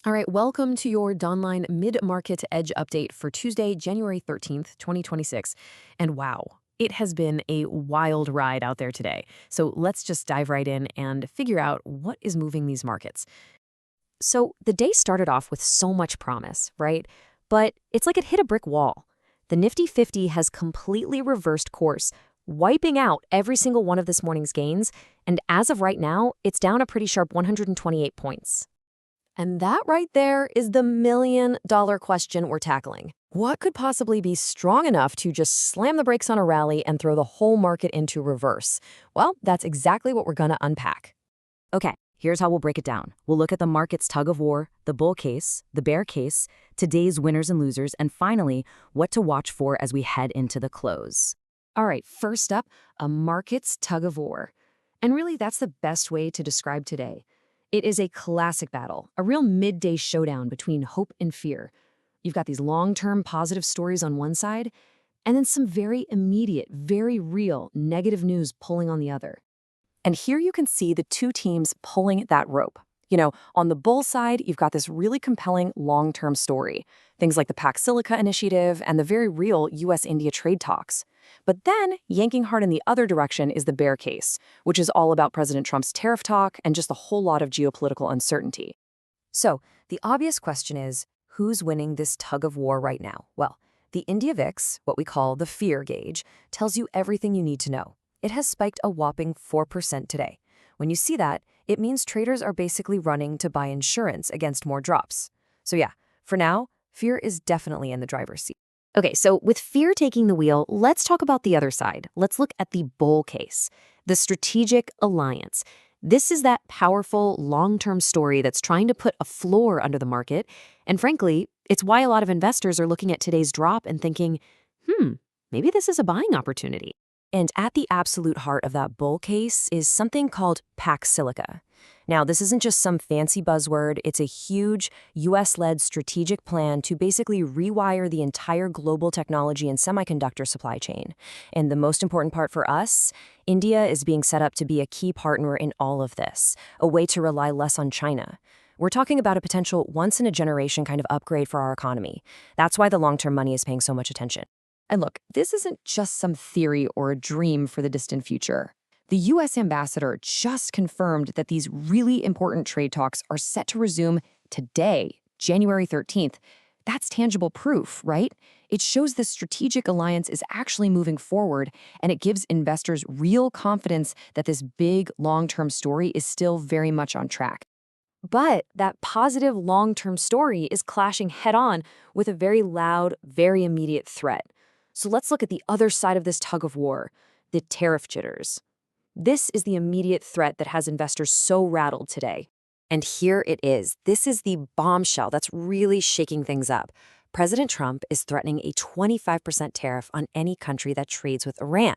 All right, welcome to your Donline Mid-Market Edge update for Tuesday, January 13th, 2026. And wow, it has been a wild ride out there today. So let's just dive right in and figure out what is moving these markets. So the day started off with so much promise, right? But it's like it hit a brick wall. The Nifty 50 has completely reversed course, wiping out every single one of this morning's gains. And as of right now, it's down a pretty sharp 128 points. And that right there is the million-dollar question we're tackling. What could possibly be strong enough to just slam the brakes on a rally and throw the whole market into reverse? Well, that's exactly what we're going to unpack. Okay, here's how we'll break it down. We'll look at the market's tug of war, the bull case, the bear case, today's winners and losers, and finally, what to watch for as we head into the close. All right, first up, a market's tug of war. And really, that's the best way to describe today. It is a classic battle, a real midday showdown between hope and fear. You've got these long-term positive stories on one side, and then some very immediate, very real negative news pulling on the other. And here you can see the two teams pulling that rope. On the bull side, you've got this really compelling long-term story. Things like the Pax Silica initiative and the very real US-India trade talks. But then, yanking hard in the other direction is the bear case, which is all about President Trump's tariff talk and just a whole lot of geopolitical uncertainty. So, the obvious question is, who's winning this tug of war right now? Well, the India VIX, what we call the fear gauge, tells you everything you need to know. It has spiked a whopping 4% today. When you see that, it means traders are basically running to buy insurance against more drops. So yeah, for now, fear is definitely in the driver's seat. Okay, so with fear taking the wheel, let's talk about the other side. Let's look at the bull case, the strategic alliance. This is that powerful long-term story that's trying to put a floor under the market. And frankly, it's why a lot of investors are looking at today's drop and thinking, maybe this is a buying opportunity. And at the absolute heart of that bull case is something called Pax Silica. Now, this isn't just some fancy buzzword. It's a huge US-led strategic plan to basically rewire the entire global technology and semiconductor supply chain. And the most important part for us, India is being set up to be a key partner in all of this, a way to rely less on China. We're talking about a potential once-in-a-generation kind of upgrade for our economy. That's why the long-term money is paying so much attention. And look, this isn't just some theory or a dream for the distant future. The U.S. ambassador just confirmed that these really important trade talks are set to resume today, January 13th. That's tangible proof, right? It shows the strategic alliance is actually moving forward, and it gives investors real confidence that this big long-term story is still very much on track. But that positive long-term story is clashing head-on with a very loud, very immediate threat. So let's look at the other side of this tug of war, the tariff jitters. This is the immediate threat that has investors so rattled today. And here it is. This is the bombshell that's really shaking things up. President Trump is threatening a 25% tariff on any country that trades with Iran.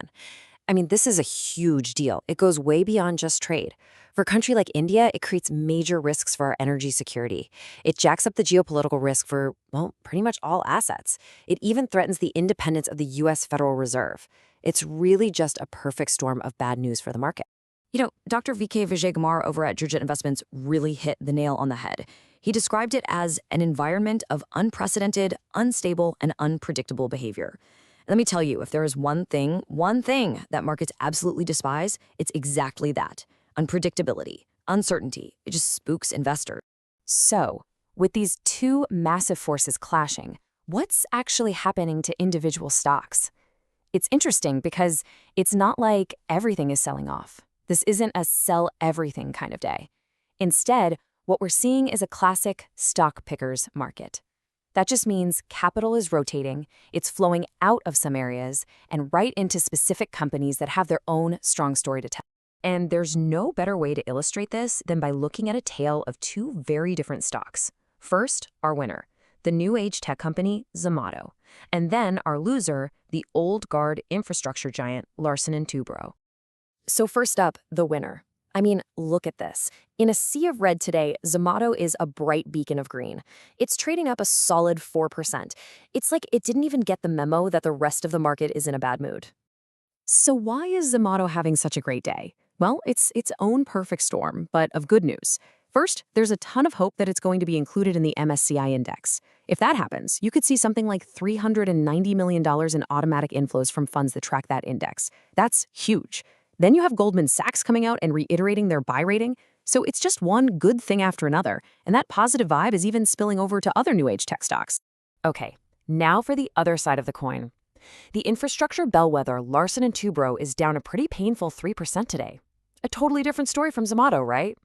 I mean, this is a huge deal. It goes way beyond just trade. For a country like India, it creates major risks for our energy security. It jacks up the geopolitical risk for, well, pretty much all assets. It even threatens the independence of the U.S. Federal Reserve. It's really just a perfect storm of bad news for the market. Dr. V.K. Vijaykumar over at Jurjit Investments really hit the nail on the head. He described it as an environment of unprecedented, unstable, and unpredictable behavior. Let me tell you, if there is one thing that markets absolutely despise, it's exactly that. Unpredictability, uncertainty. It just spooks investors. So, with these two massive forces clashing, what's actually happening to individual stocks? It's interesting because it's not like everything is selling off. This isn't a sell everything kind of day. Instead, what we're seeing is a classic stock pickers market. That just means capital is rotating, it's flowing out of some areas and right into specific companies that have their own strong story to tell. And there's no better way to illustrate this than by looking at a tale of two very different stocks. First, our winner, the new age tech company Zomato, and then our loser, the old guard infrastructure giant Larsen & Toubro. So first up, the winner. I mean, look at this. In a sea of red today, Zomato is a bright beacon of green. It's trading up a solid 4%. It's like it didn't even get the memo that the rest of the market is in a bad mood. So why is Zomato having such a great day? Well, it's its own perfect storm, but of good news. First, there's a ton of hope that it's going to be included in the MSCI index. If that happens, you could see something like $390 million in automatic inflows from funds that track that index. That's huge. Then you have Goldman Sachs coming out and reiterating their buy rating. So it's just one good thing after another, and that positive vibe is even spilling over to other new age tech stocks. Okay, now for the other side of the coin. The infrastructure bellwether Larsen & Toubro is down a pretty painful 3% today. A totally different story from Zomato, right?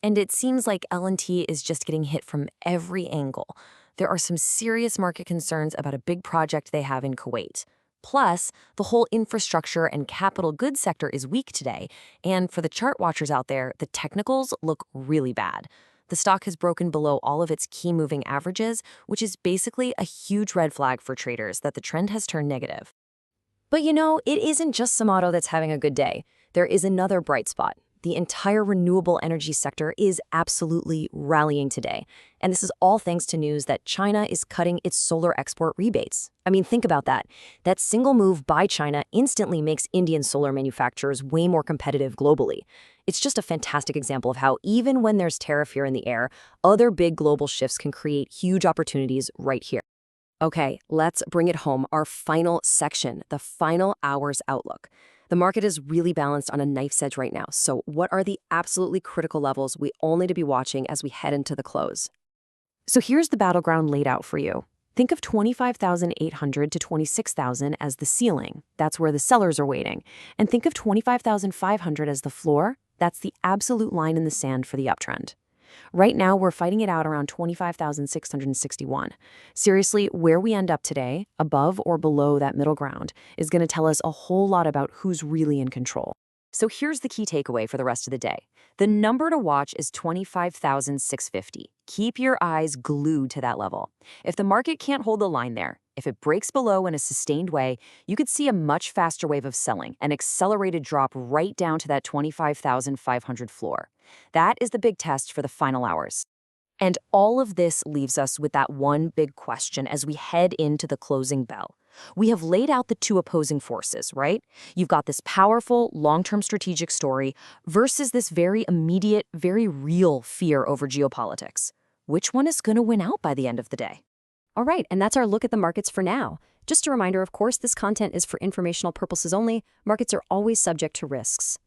And it seems like L&T is just getting hit from every angle. There are some serious market concerns about a big project they have in Kuwait. Plus, the whole infrastructure and capital goods sector is weak today, and for the chart watchers out there, the technicals look really bad. The stock has broken below all of its key moving averages, which is basically a huge red flag for traders that the trend has turned negative. But you know, it isn't just Zomato that's having a good day. There is another bright spot. The entire renewable energy sector is absolutely rallying today. And this is all thanks to news that China is cutting its solar export rebates. I mean, think about that. That single move by China instantly makes Indian solar manufacturers way more competitive globally. It's just a fantastic example of how even when there's tariff fear in the air, other big global shifts can create huge opportunities right here. Okay, let's bring it home, our final section, the final hour's outlook. The market is really balanced on a knife's edge right now, so what are the absolutely critical levels we all need to be watching as we head into the close? So here's the battleground laid out for you. Think of 25,800 to 26,000 as the ceiling. That's where the sellers are waiting. And think of 25,500 as the floor. That's the absolute line in the sand for the uptrend. Right now, we're fighting it out around 25,661. Seriously, where we end up today, above or below that middle ground, is going to tell us a whole lot about who's really in control. So here's the key takeaway for the rest of the day. The number to watch is 25,650. Keep your eyes glued to that level. If the market can't hold the line there, if it breaks below in a sustained way, you could see a much faster wave of selling, an accelerated drop right down to that 25,500 floor. That is the big test for the final hours. And all of this leaves us with that one big question as we head into the closing bell. We have laid out the two opposing forces, right? You've got this powerful, long-term strategic story versus this very immediate, very real fear over geopolitics. Which one is going to win out by the end of the day? All right, and that's our look at the markets for now. Just a reminder, of course, this content is for informational purposes only. Markets are always subject to risks.